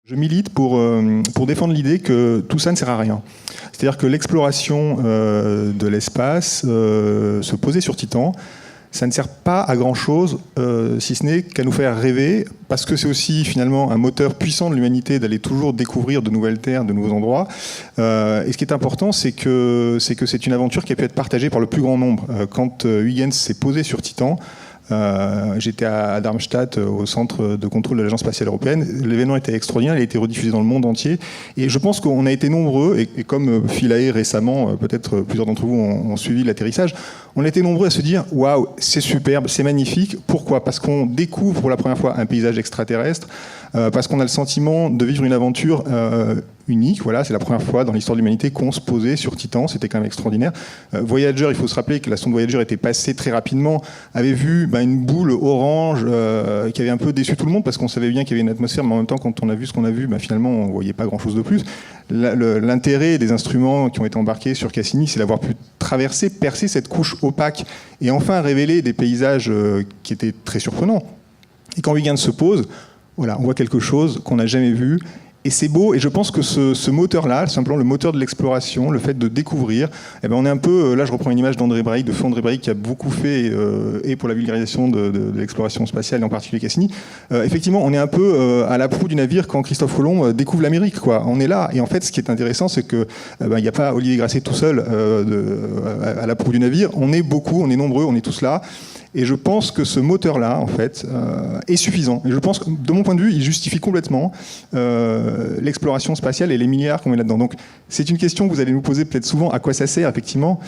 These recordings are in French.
Je milite pour défendre l'idée que tout ça ne sert à rien. C'est-à-dire que l'exploration de l'espace, se poser sur Titan, ça ne sert pas à grand-chose, si ce n'est qu'à nous faire rêver, parce que c'est aussi finalement un moteur puissant de l'humanité d'aller toujours découvrir de nouvelles terres, de nouveaux endroits. Et ce qui est important, c'est que c'est une aventure qui a pu être partagée par le plus grand nombre. Quand Huygens s'est posé sur Titan, j'étais à Darmstadt, au centre de contrôle de l'Agence spatiale européenne. L'événement était extraordinaire, il a été rediffusé dans le monde entier. Et je pense qu'on a été nombreux, et comme Philae récemment, peut-être plusieurs d'entre vous ont suivi l'atterrissage, on a été nombreux à se dire « Waouh, c'est superbe, c'est magnifique ». Pourquoi ? Parce qu'on découvre pour la première fois un paysage extraterrestre, parce qu'on a le sentiment de vivre une aventure unique. Voilà, c'est la première fois dans l'histoire de l'humanité qu'on se posait sur Titan, c'était quand même extraordinaire. Voyager, il faut se rappeler que la sonde Voyager était passée très rapidement, avait vu une boule orange qui avait un peu déçu tout le monde parce qu'on savait bien qu'il y avait une atmosphère, mais en même temps, quand on a vu ce qu'on a vu, finalement, on ne voyait pas grand-chose de plus. L'intérêt des instruments qui ont été embarqués sur Cassini, c'est d'avoir pu traverser, percer cette couche opaque et enfin révéler des paysages qui étaient très surprenants. Et quand Huygens se pose, voilà, on voit quelque chose qu'on n'a jamais vu. Et c'est beau, et je pense que ce moteur-là, simplement le moteur de l'exploration, le fait de découvrir, on est un peu, là je reprends une image d'André Breuil, de feu André Breuil, qui a beaucoup fait, et pour la vulgarisation de l'exploration spatiale, et en particulier Cassini. Effectivement, on est un peu à la proue du navire quand Christophe Colomb découvre l'Amérique, quoi. On est là, et en fait, ce qui est intéressant, c'est que il n'y a pas Olivier Grasset tout seul à la proue du navire. On est beaucoup, on est nombreux, on est tous là. Et je pense que ce moteur-là, en fait, est suffisant. Et je pense que, de mon point de vue, il justifie complètement l'exploration spatiale et les milliards qu'on met là-dedans. Donc, c'est une question que vous allez nous poser peut-être souvent. À quoi ça sert, effectivement ?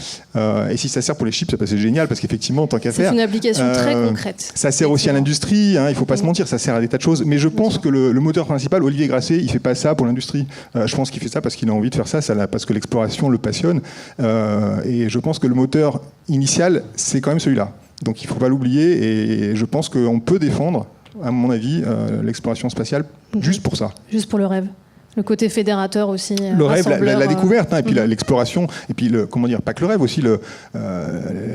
Et si ça sert pour les chips, c'est génial, parce qu'effectivement, tant qu'à faire... C'est une application très concrète. Ça sert aussi à l'industrie, il ne faut pas se mentir, ça sert à des tas de choses. Mais je pense que le moteur principal, Olivier Grasset, il ne fait pas ça pour l'industrie. Je pense qu'il fait ça parce qu'il a envie de faire ça, parce que l'exploration le passionne. Et je pense que le moteur initial, c'est quand même celui-là. Donc il ne faut pas l'oublier, et je pense qu'on peut défendre, à mon avis, l'exploration spatiale juste pour ça. Juste pour le rêve. Le côté fédérateur aussi. Le rêve, la découverte, et puis l'exploration, et puis pas que le rêve, aussi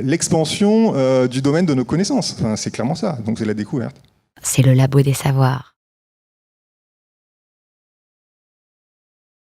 l'expansion du domaine de nos connaissances. Enfin, c'est clairement ça, donc c'est la découverte. C'est le Labo des Savoirs.